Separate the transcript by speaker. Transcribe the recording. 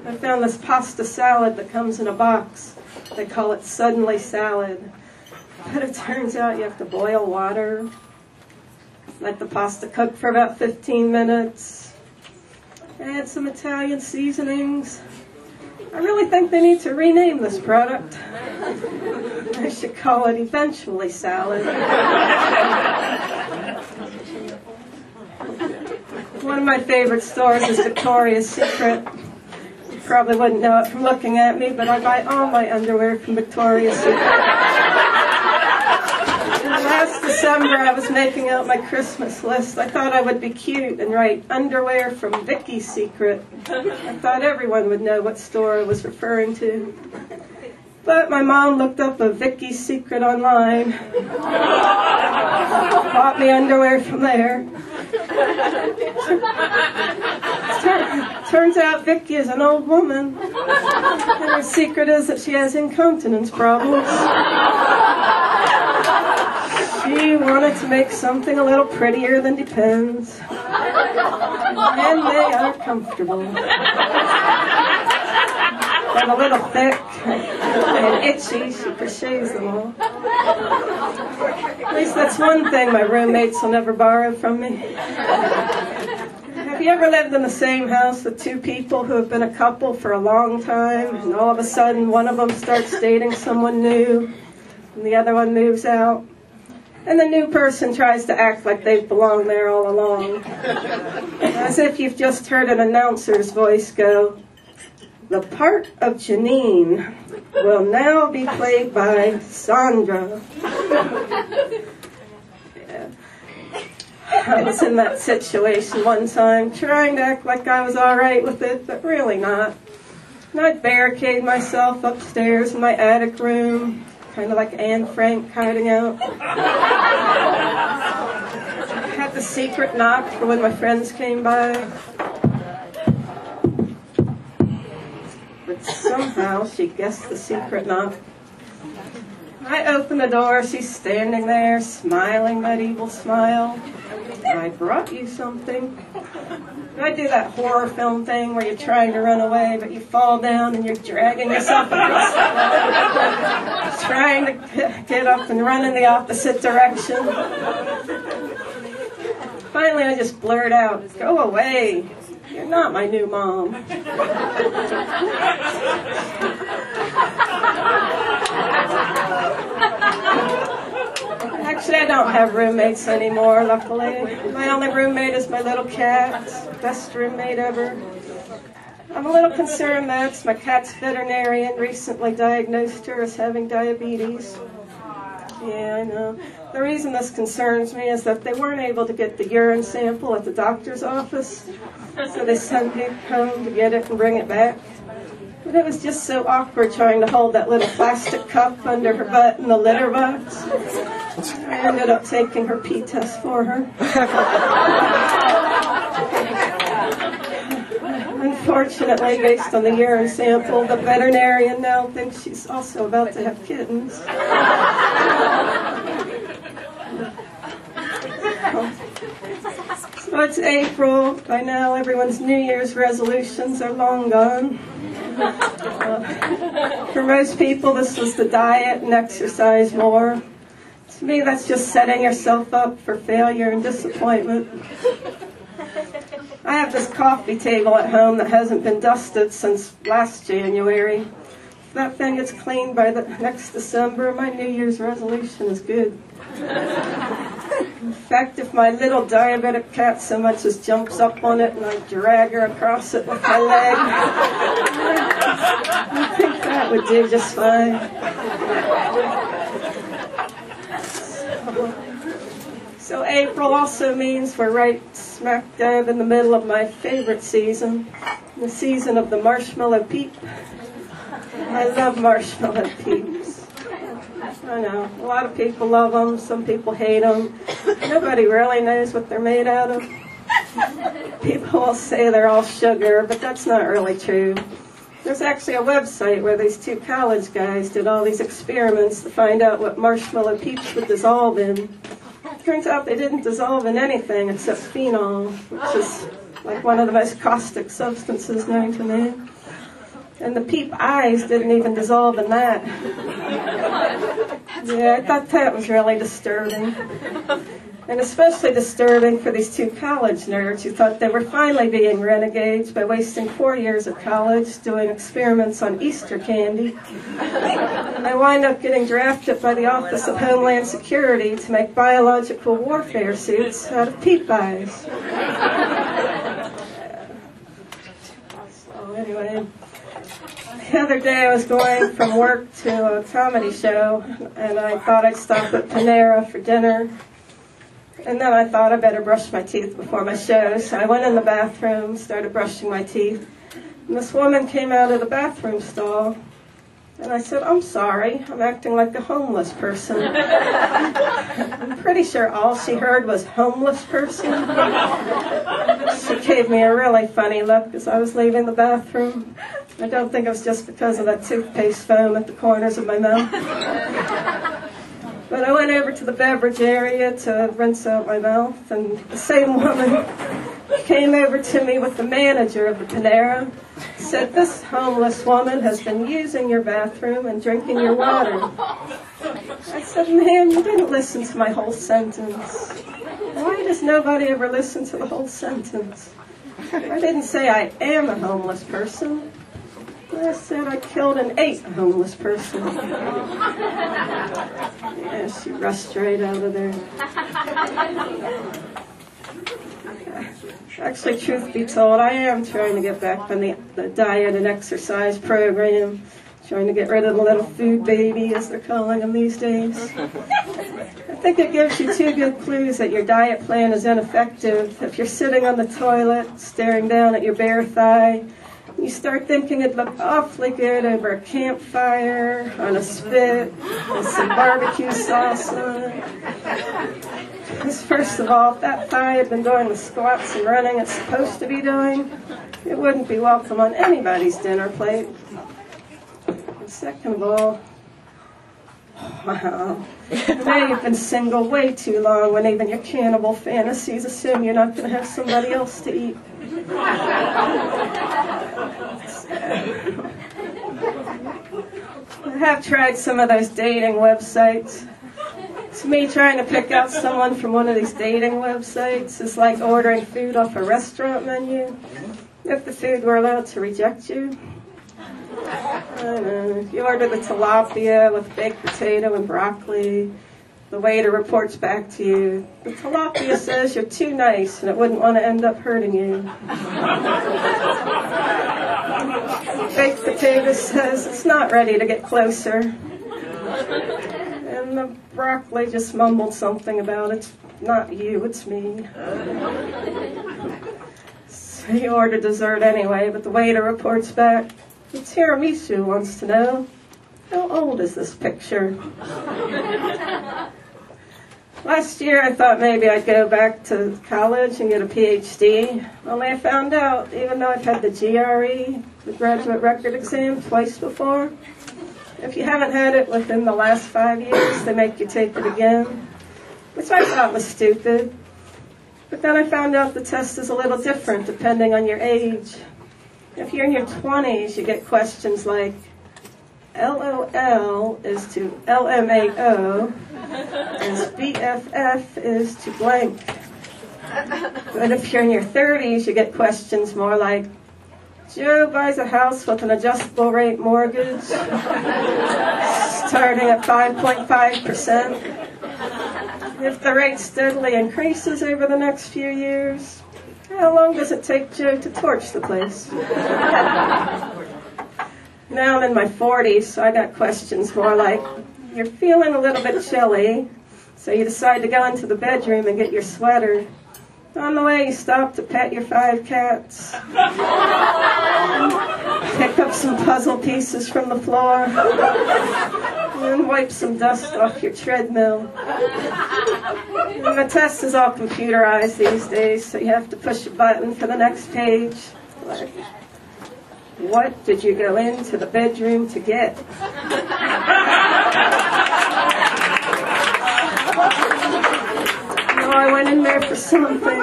Speaker 1: I found this pasta salad that comes in a box. They call it suddenly salad. But it turns out you have to boil water, let the pasta cook for about 15 minutes, add some Italian seasonings. I really think they need to rename this product. I should call it eventually salad. One of my favorite stores is Victoria's Secret. You probably wouldn't know it from looking at me, but I buy all my underwear from Victoria's Secret. Last December, I was making out my Christmas list. I thought I would be cute and write underwear from Vicky's Secret. I thought everyone would know what store I was referring to. But my mom looked up a Vicky's Secret online. Bought me underwear from there. Turns out Vicky is an old woman. And her secret is that she has incontinence problems. She wanted to make something a little prettier than Depends. And they are comfortable. But a little thick and itchy, she crochets them all. At least that's one thing my roommates will never borrow from me. Have you ever lived in the same house with two people who have been a couple for a long time, and all of a sudden one of them starts dating someone new, and the other one moves out? And the new person tries to act like they've belonged there all along. As if you've just heard an announcer's voice go, "The part of Janine will now be played by Sandra." Yeah. I was in that situation one time, trying to act like I was all right with it, but really not. And I'd barricade myself upstairs in my attic room, kind of like Anne Frank hiding out. I had the secret knock for when my friends came by. But somehow she guessed the secret knock. I open the door, she's standing there, smiling that evil smile. "I brought you something." And I do that horror film thing where you're trying to run away, but you fall down and you're dragging yourself across the floor, trying to get up and run in the opposite direction. Finally, I just blurt out, "Go away. You're not my new mom." Actually, I don't have roommates anymore, luckily. My only roommate is my little cat. Best roommate ever. I'm a little concerned that my cat's veterinarian recently diagnosed her as having diabetes. Yeah, I know. The reason this concerns me is that they weren't able to get the urine sample at the doctor's office, so they sent me home to get it and bring it back. But it was just so awkward trying to hold that little plastic cup under her butt in the litter box. I ended up taking her pee test for her. Unfortunately, based on the urine sample, the veterinarian now thinks she's also about to have kittens. So it's April. By now, everyone's New Year's resolutions are long gone. For most people, this was to diet and exercise more. To me, that's just setting yourself up for failure and disappointment. I have this coffee table at home that hasn't been dusted since last January. If that thing gets cleaned by the next December, my New Year's resolution is good. In fact, if my little diabetic cat so much as jumps up on it and I drag her across it with my leg, I think that would do just fine. So April also means we're right smack dab in the middle of my favorite season, the season of the marshmallow peep. I love marshmallow peeps. I know, a lot of people love them, some people hate them. Nobody really knows what they're made out of. People will say they're all sugar, but that's not really true. There's actually a website where these two college guys did all these experiments to find out what marshmallow peeps would dissolve in. Turns out they didn't dissolve in anything except phenol, which is like one of the most caustic substances known to man. And the peep eyes didn't even dissolve in that. Yeah, I thought that was really disturbing. And especially disturbing for these two college nerds who thought they were finally being renegades by wasting 4 years of college doing experiments on Easter candy. And they wind up getting drafted by the Office of Homeland Security to make biological warfare suits out of peep eyes. So anyway, the other day I was going from work to a comedy show, and I thought I'd stop at Panera for dinner. And then I thought I better brush my teeth before my show, so I went in the bathroom, started brushing my teeth. And this woman came out of the bathroom stall, and I said, "I'm sorry, I'm acting like a homeless person." I'm pretty sure all she heard was "homeless person." She gave me a really funny look as I was leaving the bathroom. I don't think it was just because of that toothpaste foam at the corners of my mouth. But I went over to the beverage area to rinse out my mouth, and the same woman came over to me with the manager of the Panera, said, "This homeless woman has been using your bathroom and drinking your water." I said, "Ma'am, you didn't listen to my whole sentence. Why does nobody ever listen to the whole sentence? I didn't say I am a homeless person. I said I killed and ate a homeless person." Yeah, she rushed right out of there. Actually, truth be told, I am trying to get back on the diet and exercise program, trying to get rid of the little food baby, as they're calling them these days. I think it gives you two good clues that your diet plan is ineffective. If you're sitting on the toilet, staring down at your bare thigh, you start thinking it'd look awfully good over a campfire, on a spit, with some barbecue sauce on it. Because first of all, if that thigh had been doing the squats and running it's supposed to be doing, it wouldn't be welcome on anybody's dinner plate. And second of all, wow, now you've been single way too long when even your cannibal fantasies assume you're not going to have somebody else to eat. I have tried some of those dating websites. To me, trying to pick out someone from one of these dating websites is like ordering food off a restaurant menu. If the food were allowed to reject you. I don't know. If you order the tilapia with baked potato and broccoli, the waiter reports back to you, "The tilapia says you're too nice and it wouldn't want to end up hurting you." Baked potato says it's not ready to get closer. And the broccoli just mumbled something about "it's not you, it's me." So you order dessert anyway, but the waiter reports back, "The tiramisu wants to know, how old is this picture?" Last year I thought maybe I'd go back to college and get a PhD, only I found out, even though I've had the GRE, the graduate record exam, twice before, if you haven't had it within the last 5 years, they make you take it again, which I thought was stupid. But then I found out the test is a little different depending on your age. If you're in your 20s, you get questions like, LOL is to LMAO, as BFF is to blank. But if you're in your 30s, you get questions more like, Joe buys a house with an adjustable rate mortgage, starting at 5.5%. If the rate steadily increases over the next few years, how long does it take Joe to torch the place? Now I'm in my 40s, so I got questions more like, you're feeling a little bit chilly, so you decide to go into the bedroom and get your sweater. On the way, you stop to pet your 5 cats, pick up some puzzle pieces from the floor, and wipe some dust off your treadmill. And the test is all computerized these days, so you have to push a button for the next page. Like, what did you go into the bedroom to get? No, I went in there for something.